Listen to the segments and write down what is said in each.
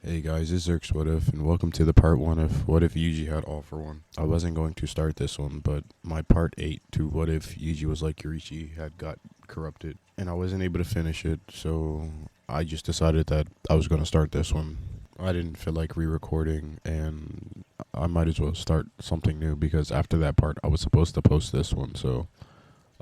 Hey guys, it's Zerk's What If, and welcome to the part 1 of What If Yuji Had All for One. I wasn't going to start this one, but my part 8 to What If Yuji was like Yorichi had got corrupted, and I wasn't able to finish it, so I just decided that I was going to start this one. I didn't feel like re-recording, and I might as well start something new, because after that part, I was supposed to post this one, so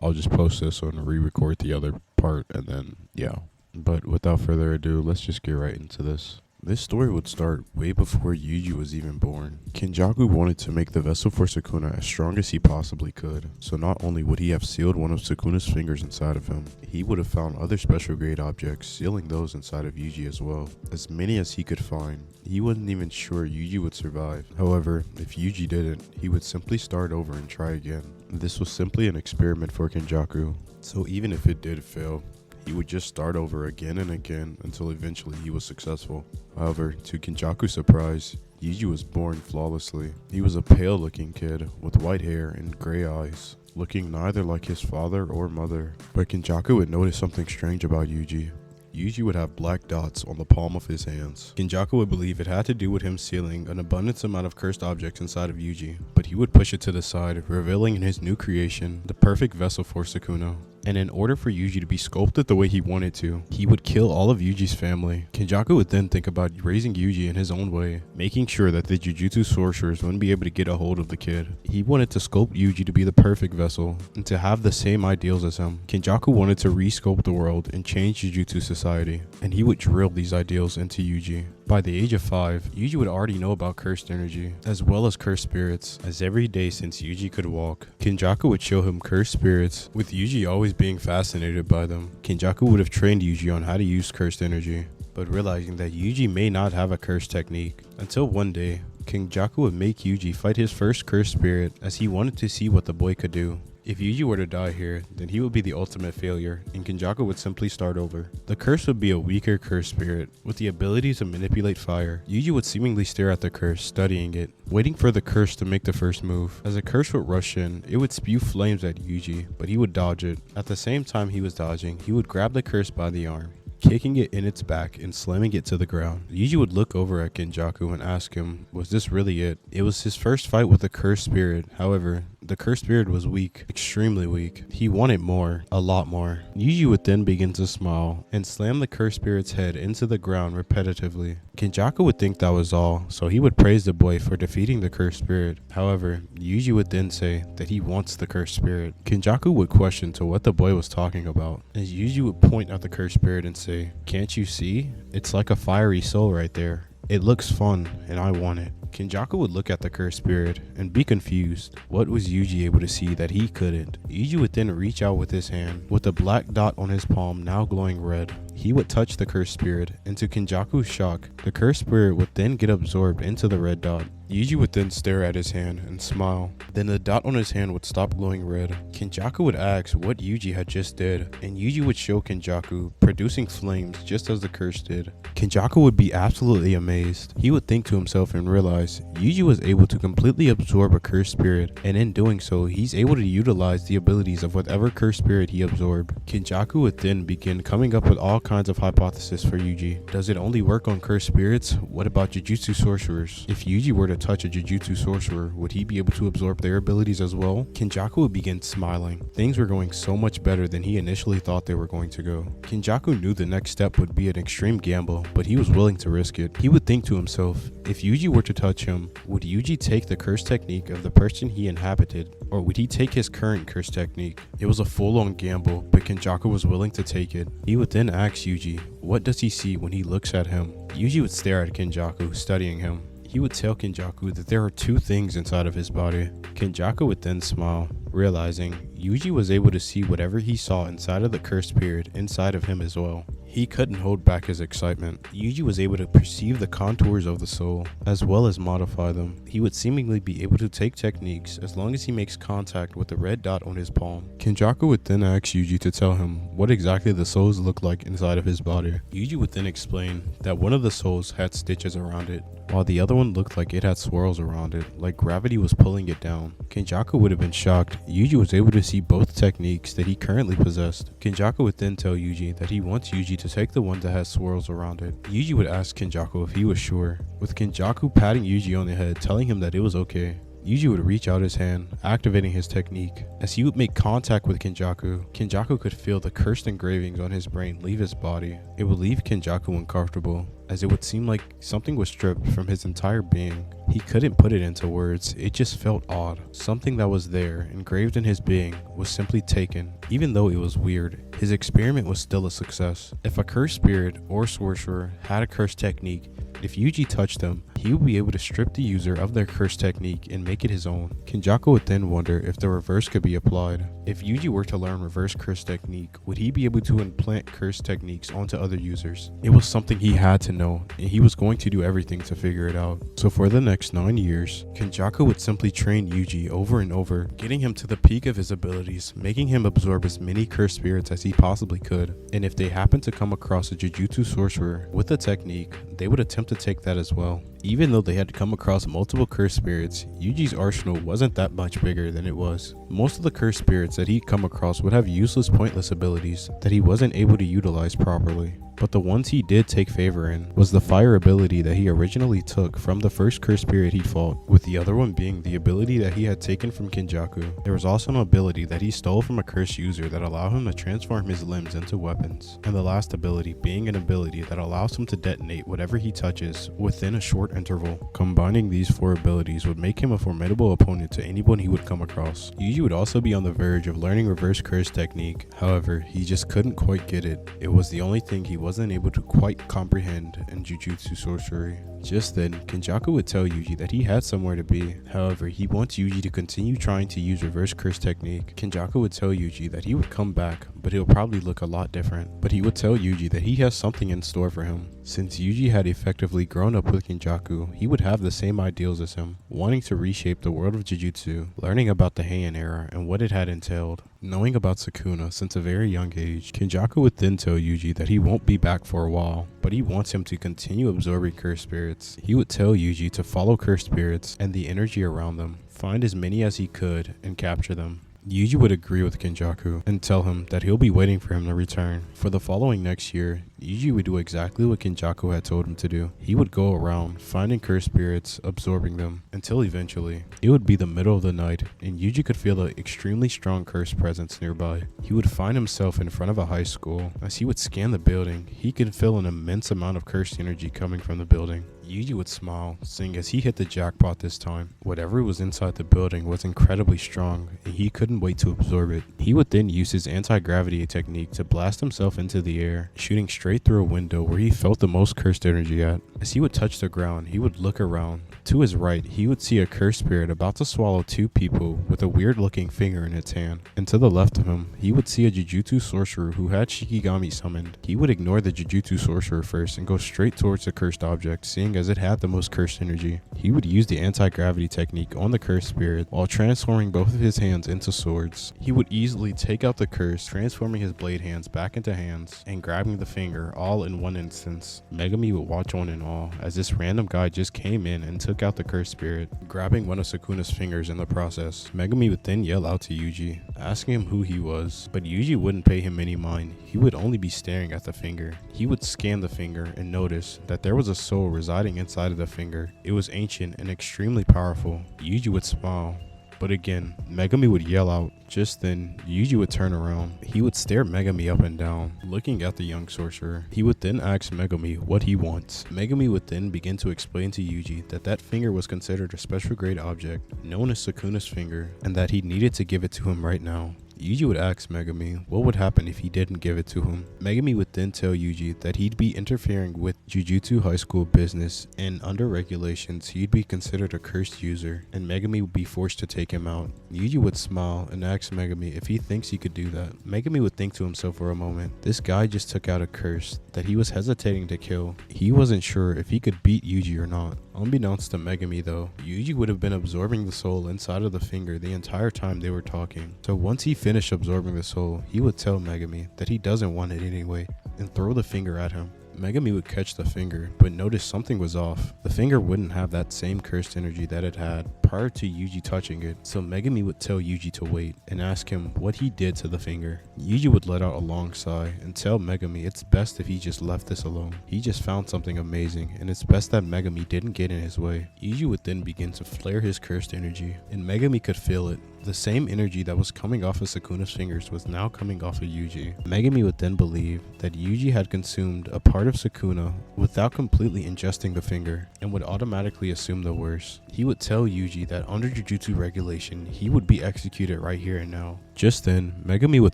I'll just post this one and re-record the other part, and then, yeah. But without further ado, let's just get right into this. This story would start way before Yuji was even born. Kenjaku wanted to make the vessel for Sukuna as strong as he possibly could, so not only would he have sealed one of Sukuna's fingers inside of him, he would have found other special grade objects, sealing those inside of Yuji as well. As many as he could find. He wasn't even sure Yuji would survive. However, if Yuji didn't, he would simply start over and try again. This was simply an experiment for Kenjaku, so even if it did fail, he would just start over again and again until eventually he was successful. However, to Kenjaku's surprise, Yuji was born flawlessly. He was a pale looking kid with white hair and gray eyes, looking neither like his father or mother. But Kenjaku would notice something strange about Yuji. Yuji would have black dots on the palm of his hands. Kenjaku would believe it had to do with him sealing an abundance amount of cursed objects inside of Yuji, but he would push it to the side, revealing in his new creation the perfect vessel for Sukuna. And in order for Yuji to be sculpted the way he wanted to, he would kill all of Yuji's family. Kenjaku would then think about raising Yuji in his own way, making sure that the Jujutsu sorcerers wouldn't be able to get a hold of the kid. He wanted to sculpt Yuji to be the perfect vessel, and to have the same ideals as him. Kenjaku wanted to re-sculpt the world and change Jujutsu society, and he would drill these ideals into Yuji. By the age of 5, Yuji would already know about cursed energy, as well as cursed spirits, as every day since Yuji could walk, Kenjaku would show him cursed spirits, with Yuji always being fascinated by them. Kenjaku would have trained Yuji on how to use cursed energy, but realizing that Yuji may not have a cursed technique, until one day, Kenjaku would make Yuji fight his first cursed spirit, as he wanted to see what the boy could do. If Yuji were to die here, then he would be the ultimate failure, and Kenjaku would simply start over. The curse would be a weaker cursed spirit, with the ability to manipulate fire. Yuji would seemingly stare at the curse, studying it, waiting for the curse to make the first move. As the curse would rush in, it would spew flames at Yuji, but he would dodge it. At the same time he was dodging, he would grab the curse by the arm, kicking it in its back and slamming it to the ground. Yuji would look over at Kenjaku and ask him, was this really it? It was his first fight with a cursed spirit. However, the cursed spirit was weak, extremely weak. He wanted more, a lot more. Yuji would then begin to smile and slam the cursed spirit's head into the ground repetitively. Kenjaku would think that was all, so he would praise the boy for defeating the cursed spirit. However, Yuji would then say that he wants the cursed spirit. Kenjaku would question to what the boy was talking about, as Yuji would point at the cursed spirit and say, "Can't you see? It's like a fiery soul right there. It looks fun, and I want it." Kenjaku would look at the cursed spirit and be confused. What was Yuji able to see that he couldn't? Yuji would then reach out with his hand, with a black dot on his palm now glowing red. He would touch the cursed spirit, and to Kenjaku's shock, the cursed spirit would then get absorbed into the red dot. Yuji would then stare at his hand and smile. Then the dot on his hand would stop glowing red. Kenjaku would ask what Yuji had just did, and Yuji would show Kenjaku, producing flames just as the curse did. Kenjaku would be absolutely amazed. He would think to himself and realize Yuji was able to completely absorb a cursed spirit, and in doing so, he's able to utilize the abilities of whatever cursed spirit he absorbed. Kenjaku would then begin coming up with all kinds of hypotheses for Yuji. Does it only work on cursed spirits? What about Jujutsu sorcerers? If Yuji were to touch a Jujutsu sorcerer, would he be able to absorb their abilities as well? Kenjaku would begin smiling. Things were going so much better than he initially thought they were going to go. Kenjaku knew the next step would be an extreme gamble, but he was willing to risk it. He would think to himself, if Yuji were to touch him, would Yuji take the curse technique of the person he inhabited, or would he take his current curse technique? It was a full-on gamble, but Kenjaku was willing to take it. He would then ask Yuji, what does he see when he looks at him? Yuji would stare at Kenjaku, studying him. He would tell Kenjaku that there are two things inside of his body. Kenjaku would then smile, realizing Yuji was able to see whatever he saw inside of the cursed spirit inside of him as well. He couldn't hold back his excitement. Yuji was able to perceive the contours of the soul, as well as modify them. He would seemingly be able to take techniques as long as he makes contact with the red dot on his palm. Kenjaku would then ask Yuji to tell him what exactly the souls look like inside of his body. Yuji would then explain that one of the souls had stitches around it, while the other one looked like it had swirls around it, like gravity was pulling it down. Kenjaku would have been shocked. Yuji was able to see both techniques that he currently possessed. Kenjaku would then tell Yuji that he wants Yuji to take the one that has swirls around it. Yuji would ask Kenjaku if he was sure, with Kenjaku patting Yuji on the head, telling him that it was okay. Yuji would reach out his hand, activating his technique. As he would make contact with Kenjaku, Kenjaku could feel the cursed engravings on his brain leave his body. It would leave Kenjaku uncomfortable, as it would seem like something was stripped from his entire being. He couldn't put it into words, it just felt odd. Something that was there, engraved in his being, was simply taken. Even though it was weird, his experiment was still a success. If a cursed spirit or sorcerer had a cursed technique, if Yuji touched them, he would be able to strip the user of their cursed technique and make it his own. Kenjaku would then wonder if the reverse could be applied. If Yuji were to learn reverse curse technique, would he be able to implant curse techniques onto other users? It was something he had to know, and he was going to do everything to figure it out. So for the next 9 years, Kenjaku would simply train Yuji over and over, getting him to the peak of his abilities, making him absorb as many cursed spirits as he possibly could. And if they happened to come across a Jujutsu sorcerer with a technique, they would attempt to take that as well. Even though they had come across multiple cursed spirits, Yuji's arsenal wasn't that much bigger than it was. Most of the cursed spirits that he'd come across would have useless, pointless abilities that he wasn't able to utilize properly. But the ones he did take favor in was the fire ability that he originally took from the first cursed spirit he fought, with the other one being the ability that he had taken from Kenjaku. There was also an ability that he stole from a cursed user that allowed him to transform his limbs into weapons, and the last ability being an ability that allows him to detonate whatever he touches within a short interval. Combining these 4 abilities would make him a formidable opponent to anyone he would come across. Yuji would also be on the verge of learning reverse curse technique, however, he just couldn't quite get it. It was the only thing he wasn't able to quite comprehend in Jujutsu sorcery. Just then, Kenjaku would tell Yuji that he had somewhere to be. However, he wants Yuji to continue trying to use reverse curse technique. Kenjaku would tell Yuji that he would come back, but he'll probably look a lot different. But he would tell Yuji that he has something in store for him. Since Yuji had effectively grown up with Kenjaku, he would have the same ideals as him, wanting to reshape the world of Jujutsu, learning about the Heian era and what it had entailed. Knowing about Sukuna since a very young age, Kenjaku would then tell Yuji that he won't be back for a while, but he wants him to continue absorbing cursed spirits. He would tell Yuji to follow cursed spirits and the energy around them, find as many as he could, and capture them. Yuji would agree with Kenjaku and tell him that he'll be waiting for him to return. For the following next year, Yuji would do exactly what Kenjaku had told him to do. He would go around, finding cursed spirits, absorbing them, until eventually, it would be the middle of the night, and Yuji could feel an extremely strong cursed presence nearby. He would find himself in front of a high school. As he would scan the building, he could feel an immense amount of cursed energy coming from the building. Yuji would smile, seeing as he hit the jackpot this time. Whatever was inside the building was incredibly strong, and he couldn't wait to absorb it. He would then use his anti-gravity technique to blast himself into the air, shooting straight through a window where he felt the most cursed energy at. As he would touch the ground, he would look around. To his right, he would see a cursed spirit about to swallow 2 people with a weird looking finger in its hand. And to the left of him, he would see a Jujutsu sorcerer who had Shikigami summoned. He would ignore the Jujutsu sorcerer first and go straight towards the cursed object, seeing as it had the most cursed energy. He would use the anti-gravity technique on the cursed spirit while transforming both of his hands into swords. He would easily take out the curse, transforming his blade hands back into hands and grabbing the finger all in one instance. Megumi would watch on in awe as this random guy just came in and took out the cursed spirit, grabbing one of Sukuna's fingers in the process. Megumi would then yell out to Yuji, asking him who he was, but Yuji wouldn't pay him any mind. He would only be staring at the finger. He would scan the finger and notice that there was a soul residing inside of the finger. It was ancient and extremely powerful. Yuji would smile, but again, Megumi would yell out. Just then, Yuji would turn around. He would stare Megumi up and down, looking at the young sorcerer. He would then ask Megumi what he wants. Megumi would then begin to explain to Yuji that that finger was considered a special grade object, known as Sukuna's finger, and that he needed to give it to him right now. Yuji would ask Megumi what would happen if he didn't give it to him. Megumi would then tell Yuji that he'd be interfering with Jujutsu high school business, and under regulations he'd be considered a cursed user, and Megumi would be forced to take him out. Yuji would smile and ask Megumi if he thinks he could do that. Megumi would think to himself for a moment. This guy just took out a curse that he was hesitating to kill. He wasn't sure if he could beat Yuji or not. Unbeknownst to Megumi though, Yuji would have been absorbing the soul inside of the finger the entire time they were talking. So once he finished absorbing the soul, he would tell Megumi that he doesn't want it anyway and throw the finger at him. Megumi would catch the finger, but notice something was off. The finger wouldn't have that same cursed energy that it had prior to Yuji touching it, so Megumi would tell Yuji to wait and ask him what he did to the finger. Yuji would let out a long sigh and tell Megumi it's best if he just left this alone. He just found something amazing and it's best that Megumi didn't get in his way. Yuji would then begin to flare his cursed energy and Megumi could feel it. The same energy that was coming off of Sukuna's fingers was now coming off of Yuji. Megumi would then believe that Yuji had consumed a part of Sukuna without completely ingesting the finger and would automatically assume the worst. He would tell Yuji that under Jujutsu regulation, he would be executed right here and now. Just then, Megumi would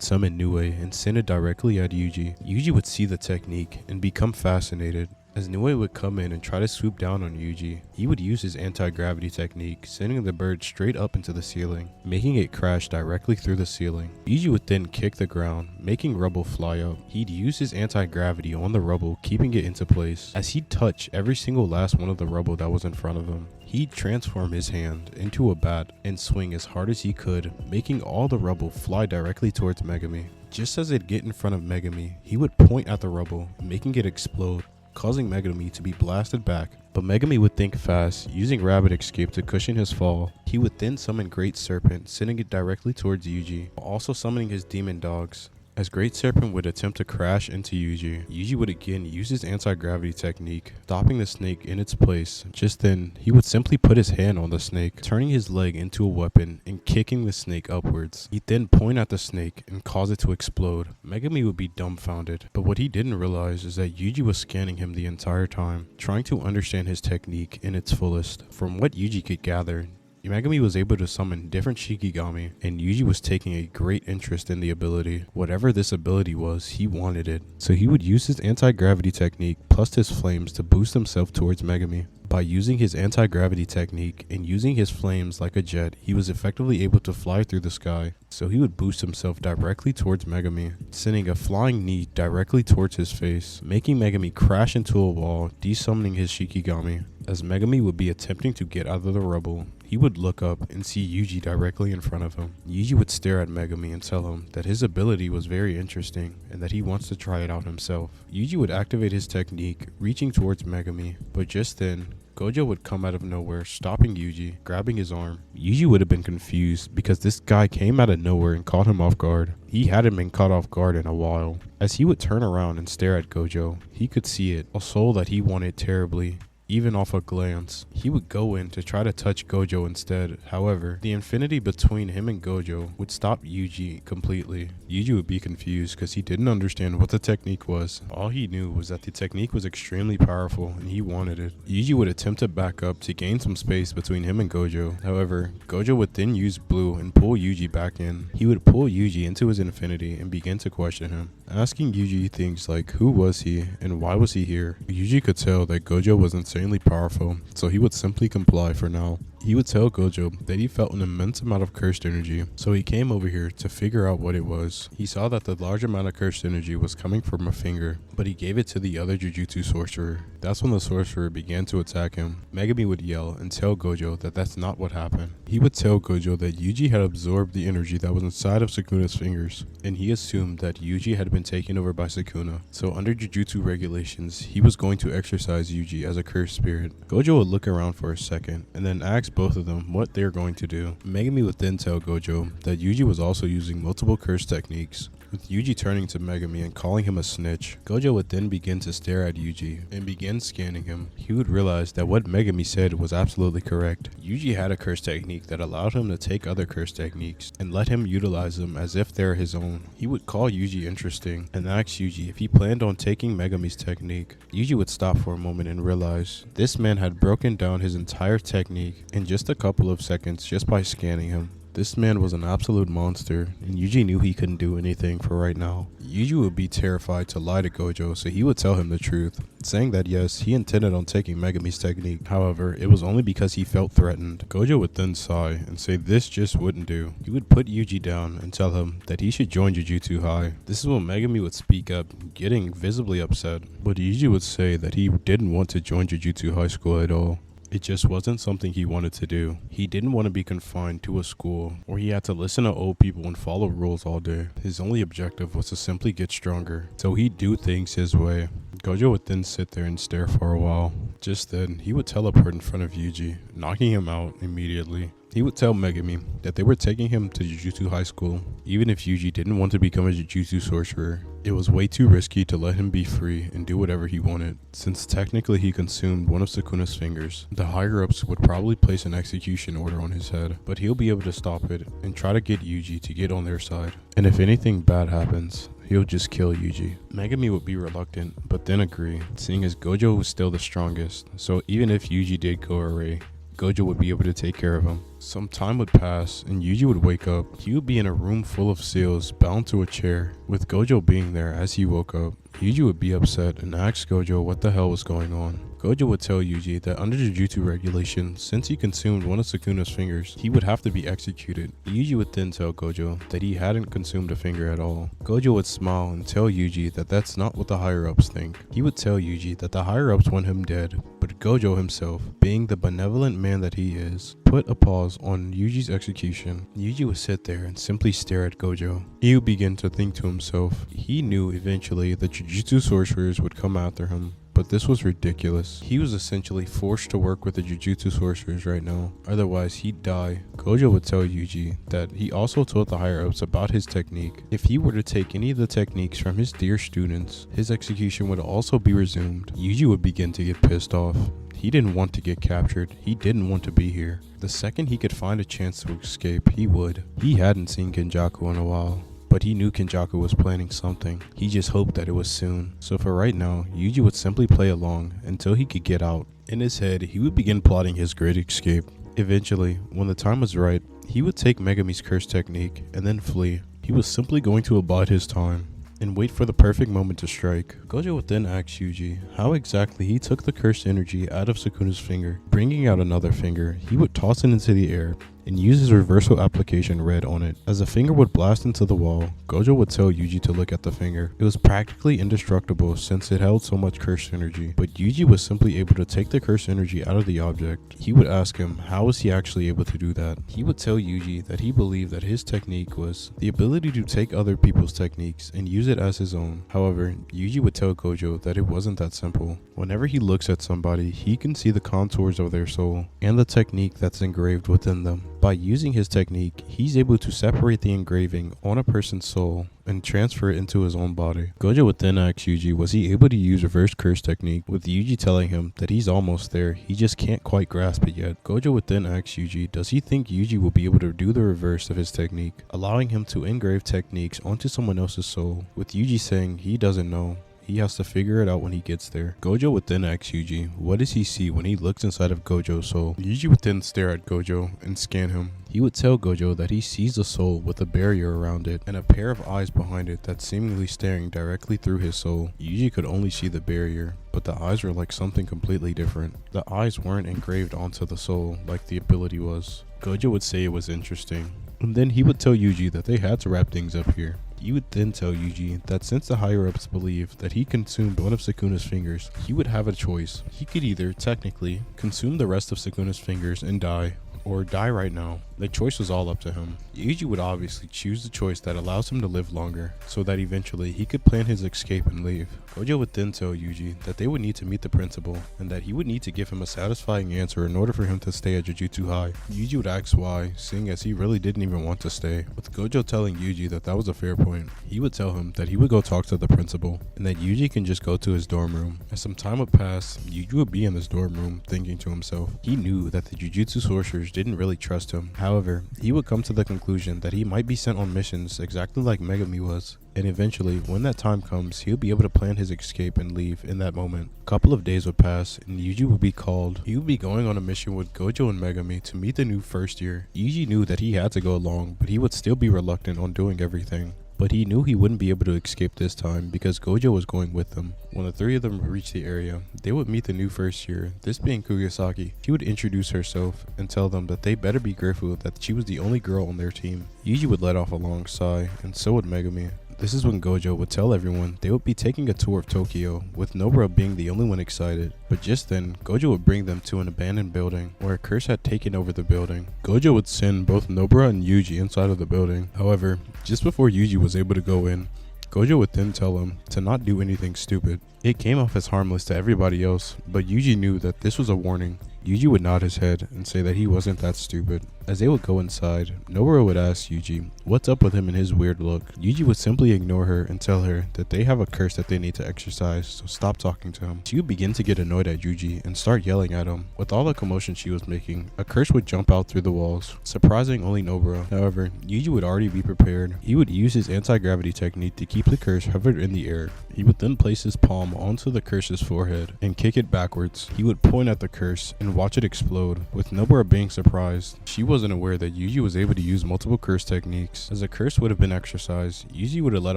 summon Nue and send it directly at Yuji. Yuji would see the technique and become fascinated. As Nue would come in and try to swoop down on Yuji, he would use his anti-gravity technique, sending the bird straight up into the ceiling, making it crash directly through the ceiling. Yuji would then kick the ground, making rubble fly up. He'd use his anti-gravity on the rubble, keeping it into place. As he'd touch every single last one of the rubble that was in front of him, he'd transform his hand into a bat and swing as hard as he could, making all the rubble fly directly towards Megumi. Just as it'd get in front of Megumi, he would point at the rubble, making it explode, causing Megumi to be blasted back. But Megumi would think fast, using Rabbit Escape to cushion his fall. He would then summon Great Serpent, sending it directly towards Yuji, while also summoning his demon dogs. As Great Serpent would attempt to crash into Yuji, Yuji would again use his anti-gravity technique, stopping the snake in its place. Just then, he would simply put his hand on the snake, turning his leg into a weapon and kicking the snake upwards. He'd then point at the snake and cause it to explode. Megumi would be dumbfounded, but what he didn't realize is that Yuji was scanning him the entire time, trying to understand his technique in its fullest. From what Yuji could gather, Megumi was able to summon different Shikigami, and Yuji was taking a great interest in the ability. Whatever this ability was, he wanted it. So he would use his anti-gravity technique plus his flames to boost himself towards Megumi. By using his anti-gravity technique and using his flames like a jet, he was effectively able to fly through the sky. So he would boost himself directly towards Megumi, sending a flying knee directly towards his face, making Megumi crash into a wall, desummoning his Shikigami. As Megumi would be attempting to get out of the rubble, he would look up and see Yuji directly in front of him. Yuji would stare at Megumi and tell him that his ability was very interesting and that he wants to try it out himself. Yuji would activate his technique, reaching towards Megumi, but just then, Gojo would come out of nowhere, stopping Yuji, grabbing his arm. Yuji would have been confused because this guy came out of nowhere and caught him off guard. He hadn't been caught off guard in a while. As he would turn around and stare at Gojo, he could see it, a soul that he wanted terribly. Even off a glance, he would go in to try to touch Gojo instead. However, the infinity between him and Gojo would stop Yuji completely. Yuji would be confused because he didn't understand what the technique was. All he knew was that the technique was extremely powerful and he wanted it. Yuji would attempt to back up to gain some space between him and Gojo. However, Gojo would then use blue and pull Yuji back in. He would pull Yuji into his infinity and begin to question him, asking Yuji things like who was he and why was he here. Yuji could tell that Gojo was insanely powerful, so he would simply comply for now. He would tell Gojo that he felt an immense amount of cursed energy, so he came over here to figure out what it was. He saw that the large amount of cursed energy was coming from a finger, but he gave it to the other Jujutsu sorcerer. That's when the sorcerer began to attack him. Megumi would yell and tell Gojo that that's not what happened. He would tell Gojo that Yuji had absorbed the energy that was inside of Sukuna's fingers, and he assumed that Yuji had been taken over by Sukuna. So under Jujutsu regulations, he was going to exorcise Yuji as a cursed spirit. Gojo would look around for a second and then ask both of them what they're going to do. Megumi would then tell Gojo that Yuji was also using multiple curse techniques, with Yuji turning to Megumi and calling him a snitch. Gojo would then begin to stare at Yuji and begin scanning him. He would realize that what Megumi said was absolutely correct. Yuji had a curse technique that allowed him to take other curse techniques and let him utilize them as if they're his own. He would call Yuji interesting and ask Yuji if he planned on taking Megumi's technique. Yuji would stop for a moment and realize this man had broken down his entire technique in just a couple of seconds just by scanning him. This man was an absolute monster, and Yuji knew he couldn't do anything for right now. Yuji would be terrified to lie to Gojo, so he would tell him the truth, saying that yes, he intended on taking Megumi's technique. However, it was only because he felt threatened. Gojo would then sigh and say this just wouldn't do. He would put Yuji down and tell him that he should join Jujutsu High. This is when Megumi would speak up, getting visibly upset, but Yuji would say that he didn't want to join Jujutsu High School at all. It just wasn't something he wanted to do. He didn't want to be confined to a school where he had to listen to old people and follow rules all day. His only objective was to simply get stronger, so he'd do things his way. Gojo would then sit there and stare for a while. Just then, he would teleport in front of Yuji, knocking him out immediately. He would tell Megumi that they were taking him to Jujutsu High School. Even if Yuji didn't want to become a Jujutsu sorcerer, it was way too risky to let him be free and do whatever he wanted. Since technically he consumed one of Sukuna's fingers, the higher-ups would probably place an execution order on his head, but he'll be able to stop it and try to get Yuji to get on their side. And if anything bad happens, he'll just kill Yuji. Megumi would be reluctant, but then agree, seeing as Gojo was still the strongest, so even if Yuji did go away, Gojo would be able to take care of him. Some time would pass and Yuji would wake up. He would be in a room full of seals bound to a chair. With Gojo being there as he woke up, Yuji would be upset and ask Gojo what the hell was going on. Gojo would tell Yuji that under Jujutsu regulation, since he consumed one of Sukuna's fingers, he would have to be executed. Yuji would then tell Gojo that he hadn't consumed a finger at all. Gojo would smile and tell Yuji that that's not what the higher-ups think. He would tell Yuji that the higher-ups want him dead, but Gojo himself, being the benevolent man that he is, put a pause on Yuji's execution. Yuji would sit there and simply stare at Gojo. He would begin to think to himself. He knew eventually that Jujutsu sorcerers would come after him, but this was ridiculous. He was essentially forced to work with the Jujutsu sorcerers right now, otherwise he'd die. Gojo would tell Yuji that he also told the higher-ups about his technique. If he were to take any of the techniques from his dear students, his execution would also be resumed. Yuji would begin to get pissed off. He didn't want to get captured. He didn't want to be here. The second he could find a chance to escape, he would. He hadn't seen Kenjaku in a while, but he knew Kenjaku was planning something. He just hoped that it was soon. So for right now, Yuji would simply play along until he could get out. In his head, he would begin plotting his great escape. Eventually, when the time was right, he would take Megumi's curse technique and then flee. He was simply going to abide his time and wait for the perfect moment to strike. Gojo would then ask Yuji how exactly he took the cursed energy out of Sukuna's finger. Bringing out another finger, he would toss it into the air and use his reversal application red on it. As the finger would blast into the wall, Gojo would tell Yuji to look at the finger. It was practically indestructible since it held so much cursed energy, but Yuji was simply able to take the cursed energy out of the object. He would ask him how was he actually able to do that. He would tell Yuji that he believed that his technique was the ability to take other people's techniques and use it as his own. However, Yuji would tell Gojo that it wasn't that simple. Whenever he looks at somebody, he can see the contours of their soul and the technique that's engraved within them. By using his technique, he's able to separate the engraving on a person's soul and transfer it into his own body. Gojo would then ask Yuji was he able to use reverse curse technique, with Yuji telling him that he's almost there, he just can't quite grasp it yet. Gojo would then ask Yuji does he think Yuji will be able to do the reverse of his technique, allowing him to engrave techniques onto someone else's soul, with Yuji saying he doesn't know. He has to figure it out when he gets there. Gojo would then ask Yuji, what does he see when he looks inside of Gojo's soul? Yuji would then stare at Gojo and scan him. He would tell Gojo that he sees a soul with a barrier around it and a pair of eyes behind it that's seemingly staring directly through his soul. Yuji could only see the barrier, but the eyes were like something completely different. The eyes weren't engraved onto the soul like the ability was. Gojo would say it was interesting, and then he would tell Yuji that they had to wrap things up here. He would then tell Yuji that since the higher-ups believed that he consumed one of Sukuna's fingers, he would have a choice. He could either, technically, consume the rest of Sukuna's fingers and die, or die right now. The choice was all up to him. Yuji would obviously choose the choice that allows him to live longer, so that eventually he could plan his escape and leave. Gojo would then tell Yuji that they would need to meet the principal, and that he would need to give him a satisfying answer in order for him to stay at Jujutsu High. Yuji would ask why, seeing as he really didn't even want to stay. With Gojo telling Yuji that that was a fair point, he would tell him that he would go talk to the principal, and that Yuji can just go to his dorm room. As some time would pass, Yuji would be in his dorm room thinking to himself. He knew that the Jujutsu sorcerers didn't really trust him. However, he would come to the conclusion that he might be sent on missions exactly like Megumi was, and eventually, when that time comes, he'll be able to plan his escape and leave in that moment. A couple of days would pass, and Yuji would be called. He would be going on a mission with Gojo and Megumi to meet the new first year. Yuji knew that he had to go along, but he would still be reluctant on doing everything. But he knew he wouldn't be able to escape this time because Gojo was going with them. When the three of them reached the area, they would meet the new first year, this being Kugisaki. She would introduce herself and tell them that they better be grateful that she was the only girl on their team. Yuji would let off a long sigh, and so would Megumi. This is when Gojo would tell everyone they would be taking a tour of Tokyo, with Nobara being the only one excited. But just then, Gojo would bring them to an abandoned building where a curse had taken over the building. Gojo would send both Nobara and Yuji inside of the building. However, just before Yuji was able to go in, Gojo would then tell him to not do anything stupid. It came off as harmless to everybody else, but Yuji knew that this was a warning. Yuji would nod his head and say that he wasn't that stupid. As they would go inside, Nobara would ask Yuji what's up with him and his weird look. Yuji would simply ignore her and tell her that they have a curse that they need to exercise, so stop talking to him. She would begin to get annoyed at Yuji and start yelling at him. With all the commotion she was making, a curse would jump out through the walls, surprising only Nobara. However, Yuji would already be prepared. He would use his anti-gravity technique to keep the curse hovered in the air. He would then place his palm onto the curse's forehead and kick it backwards. He would point at the curse and watch it explode, with Nobara being surprised. She wasn't aware that Yuji was able to use multiple curse techniques. As the curse would have been exercised, Yuji would have let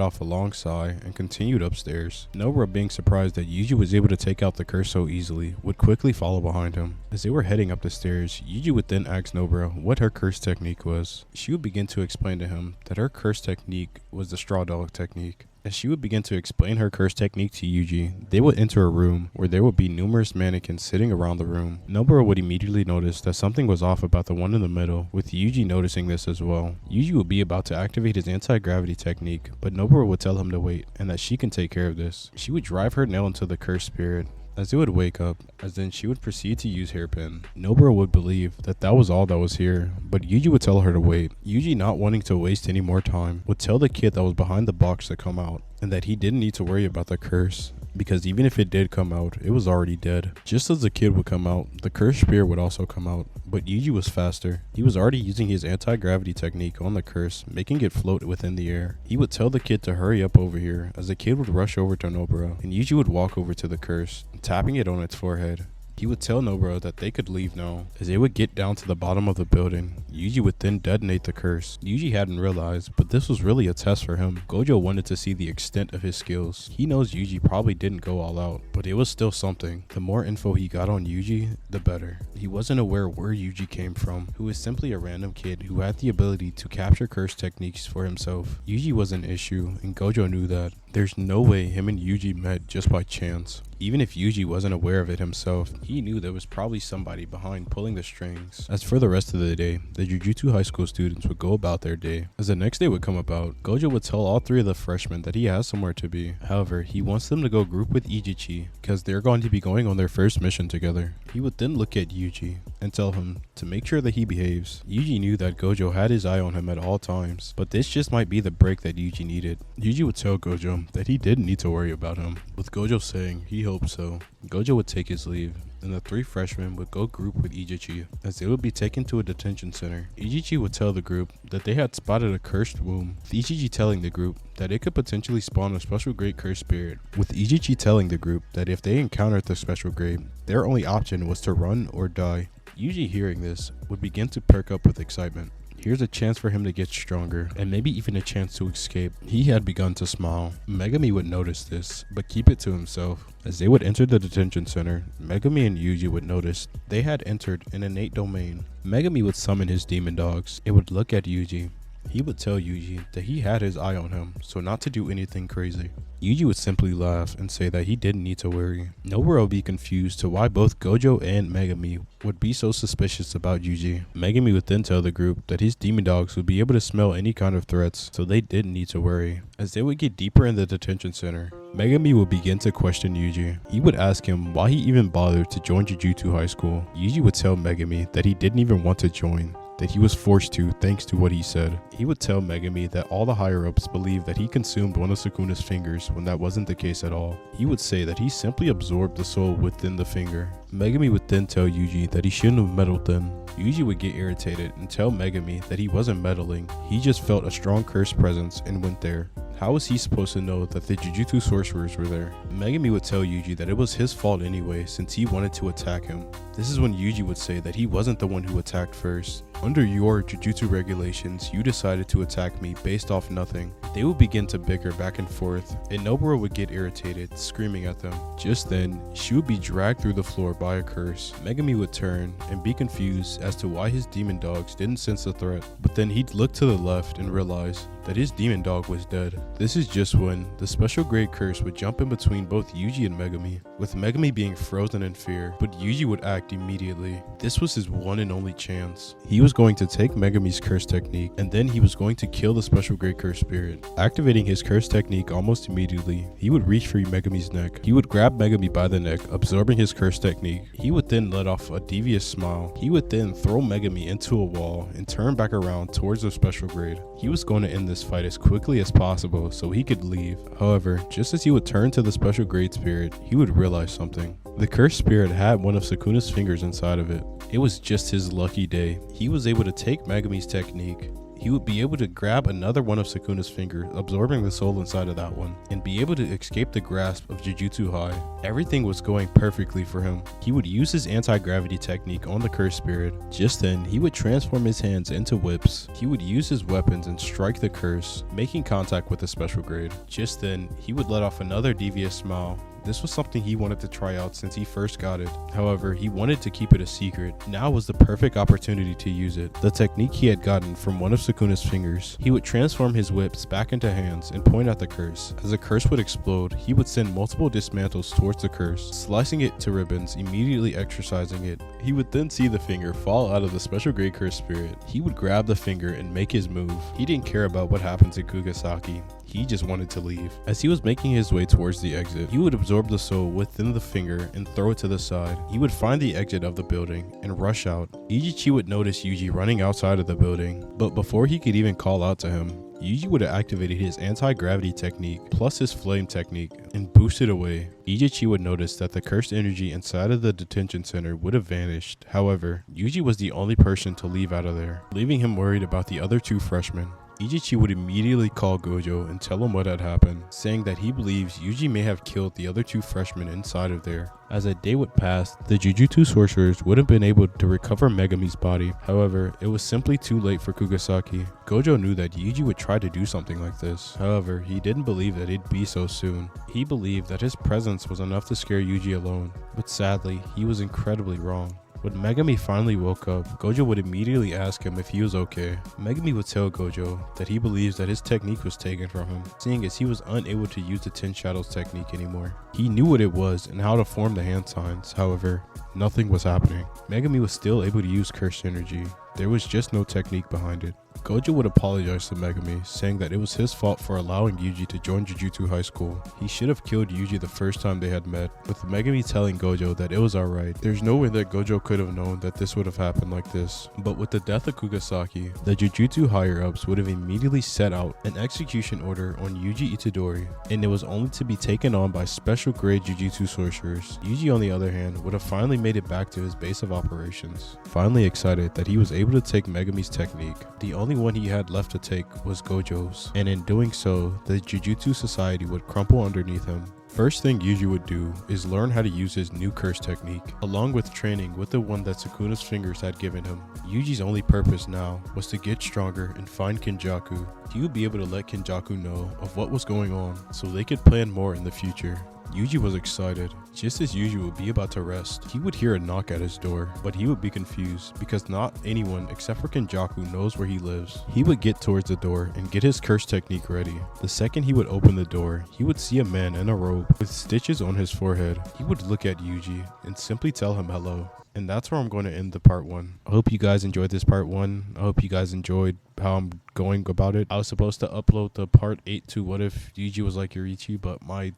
off a long sigh and continued upstairs. Nobara, being surprised that Yuji was able to take out the curse so easily, would quickly follow behind him. As they were heading up the stairs, Yuji would then ask Nobara what her curse technique was. She would begin to explain to him that her curse technique was the straw dog technique. As she would begin to explain her curse technique to Yuji, they would enter a room where there would be numerous mannequins sitting around the room. Nobara would immediately notice that something was off about the one in the middle, with Yuji noticing this as well. Yuji would be about to activate his anti-gravity technique, but Nobara would tell him to wait and that she can take care of this. She would drive her nail into the cursed spirit, as they would wake up, as then she would proceed to use hairpin. Nobara would believe that that was all that was here, but Yuji would tell her to wait. Yuji, not wanting to waste any more time, would tell the kid that was behind the box to come out, and that he didn't need to worry about the curse, because even if it did come out, it was already dead. Just as the kid would come out, the cursed spear would also come out, but Yuji was faster. He was already using his anti-gravity technique on the curse, making it float within the air. He would tell the kid to hurry up over here, as the kid would rush over to Nobara, and Yuji would walk over to the curse, tapping it on its forehead. He would tell Nobara that they could leave now. As they would get down to the bottom of the building, Yuji would then detonate the curse. Yuji hadn't realized, but this was really a test for him. Gojo wanted to see the extent of his skills. He knows Yuji probably didn't go all out, but it was still something. The more info he got on Yuji, the better. He wasn't aware where Yuji came from, who was simply a random kid who had the ability to capture curse techniques for himself. Yuji was an issue, and Gojo knew that. There's no way him and Yuji met just by chance. Even if Yuji wasn't aware of it himself, he knew there was probably somebody behind pulling the strings. As for the rest of the day, the Jujutsu high school students would go about their day. As the next day would come about, Gojo would tell all three of the freshmen that he has somewhere to be. However, he wants them to go group with Ichichi, because they're going to be going on their first mission together. He would then look at Yuji and tell him to make sure that he behaves. Yuji knew that Gojo had his eye on him at all times, but this just might be the break that Yuji needed. Yuji would tell Gojo that he didn't need to worry about him, with Gojo saying he hoped so. Gojo would take his leave, and the three freshmen would go group with Ichichi, as they would be taken to a detention center. Ichichi would tell the group that they had spotted a cursed womb, with Ichichi telling the group that it could potentially spawn a special grade cursed spirit, with Ichichi telling the group that if they encountered the special grade, their only option was to run or die. Yuji, hearing this, would begin to perk up with excitement. Here's a chance for him to get stronger, and maybe even a chance to escape. He had begun to smile. Megumi would notice this, but keep it to himself. As they would enter the detention center, Megumi and Yuji would notice they had entered an innate domain. Megumi would summon his demon dogs. It would look at Yuji. He would tell Yuji that he had his eye on him, so not to do anything crazy. Yuji would simply laugh and say that he didn't need to worry. Nobara would be confused to why both Gojo and Megumi would be so suspicious about Yuji. Megumi would then tell the group that his demon dogs would be able to smell any kind of threats, so they didn't need to worry. As they would get deeper in the detention center, Megumi would begin to question Yuji. He would ask him why he even bothered to join Jujutsu high school. Yuji would tell Megumi that he didn't even want to join, that he was forced to thanks to what he said. He would tell Megumi that all the higher-ups believed that he consumed one of Sukuna's fingers when that wasn't the case at all. He would say that he simply absorbed the soul within the finger. Megumi would then tell Yuji that he shouldn't have meddled then. Yuji would get irritated and tell Megumi that he wasn't meddling, he just felt a strong cursed presence and went there. How was he supposed to know that the Jujutsu sorcerers were there? Megumi would tell Yuji that it was his fault anyway since he wanted to attack him. This is when Yuji would say that he wasn't the one who attacked first. Under your Jujutsu regulations, you decided to attack me based off nothing. They would begin to bicker back and forth, and Nobara would get irritated, screaming at them. Just then, she would be dragged through the floor by a curse. Megumi would turn and be confused as to why his demon dogs didn't sense the threat, but then he'd look to the left and realize that his demon dog was dead. This is just when the special grade curse would jump in between both Yuji and Megumi, with Megumi being frozen in fear, but Yuji would act immediately. This was his one and only chance. He was going to take Megumi's curse technique, and then he was going to kill the special grade curse spirit. Activating his curse technique almost immediately, he would reach for Megumi's neck. He would grab Megumi by the neck, absorbing his curse technique. He would then let off a devious smile. He would then throw Megumi into a wall and turn back around towards the special grade. He was going to end this fight as quickly as possible so he could leave. However, just as he would turn to the special grade spirit, he would realize something. The cursed spirit had one of Sukuna's fingers inside of it. It was just his lucky day. He was able to take Megumi's technique. He would be able to grab another one of Sukuna's fingers, absorbing the soul inside of that one, and be able to escape the grasp of Jujutsu High. Everything was going perfectly for him. He would use his anti-gravity technique on the cursed spirit. Just then, he would transform his hands into whips. He would use his weapons and strike the curse, making contact with the special grade. Just then, he would let off another devious smile. This was something he wanted to try out since he first got it. However, he wanted to keep it a secret. Now was the perfect opportunity to use it. The technique he had gotten from one of Sukuna's fingers. He would transform his whips back into hands and point at the curse. As the curse would explode, he would send multiple dismantles towards the curse, slicing it to ribbons, immediately exorcising it. He would then see the finger fall out of the special grade curse spirit. He would grab the finger and make his move. He didn't care about what happened to Kugasaki. He just wanted to leave. As he was making his way towards the exit, he would absorb the soul within the finger and throw it to the side. He would find the exit of the building and rush out. Ichichi would notice Yuji running outside of the building, but before he could even call out to him, Yuji would have activated his anti-gravity technique plus his flame technique and boosted away. Ichichi would notice that the cursed energy inside of the detention center would have vanished. However, Yuji was the only person to leave out of there, leaving him worried about the other two freshmen. Ichichi would immediately call Gojo and tell him what had happened, saying that he believes Yuji may have killed the other two freshmen inside of there. As a day would pass, the Jujutsu sorcerers would have been able to recover Megumi's body. However, it was simply too late for Kugasaki. Gojo knew that Yuji would try to do something like this. However, he didn't believe that it'd be so soon. He believed that his presence was enough to scare Yuji alone, but sadly, he was incredibly wrong. When Megumi finally woke up, Gojo would immediately ask him if he was okay. Megumi would tell Gojo that he believes that his technique was taken from him, seeing as he was unable to use the 10 Shadows technique anymore. He knew what it was and how to form the hand signs, however, nothing was happening. Megumi was still able to use cursed energy. There was just no technique behind it. Gojo would apologize to Megumi, saying that it was his fault for allowing Yuji to join Jujutsu High School. He should have killed Yuji the first time they had met, with Megumi telling Gojo that it was alright. There's no way that Gojo could have known that this would have happened like this. But with the death of Kugasaki, the Jujutsu higher-ups would have immediately set out an execution order on Yuji Itadori, and it was only to be taken on by special grade Jujutsu sorcerers. Yuji, on the other hand, would have finally made it back to his base of operations. Finally excited that he was able to take Megumi's technique, the only one he had left to take was Gojo's, and in doing so, the Jujutsu Society would crumple underneath him. First thing Yuji would do is learn how to use his new curse technique, along with training with the one that Sukuna's fingers had given him. Yuji's only purpose now was to get stronger and find Kenjaku. He would be able to let Kenjaku know of what was going on so they could plan more in the future. Yuji was excited. Just as Yuji would be about to rest, he would hear a knock at his door, but he would be confused because not anyone except for Kenjaku knows where he lives. He would get towards the door and get his curse technique ready. The second he would open the door, he would see a man in a robe with stitches on his forehead. He would look at Yuji and simply tell him hello. And that's where I'm going to end the part 1. I hope you guys enjoyed this part 1. I hope you guys enjoyed how I'm going about it. I was supposed to upload the part 8 to What If Yuji Was Like Yoriichi, but my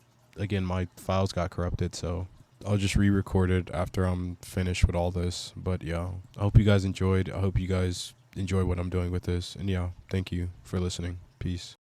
files got corrupted, so I'll just re-record it after I'm finished with all this. But yeah, I hope you guys enjoyed. I hope you guys enjoy what I'm doing with this. And yeah, thank you for listening. Peace.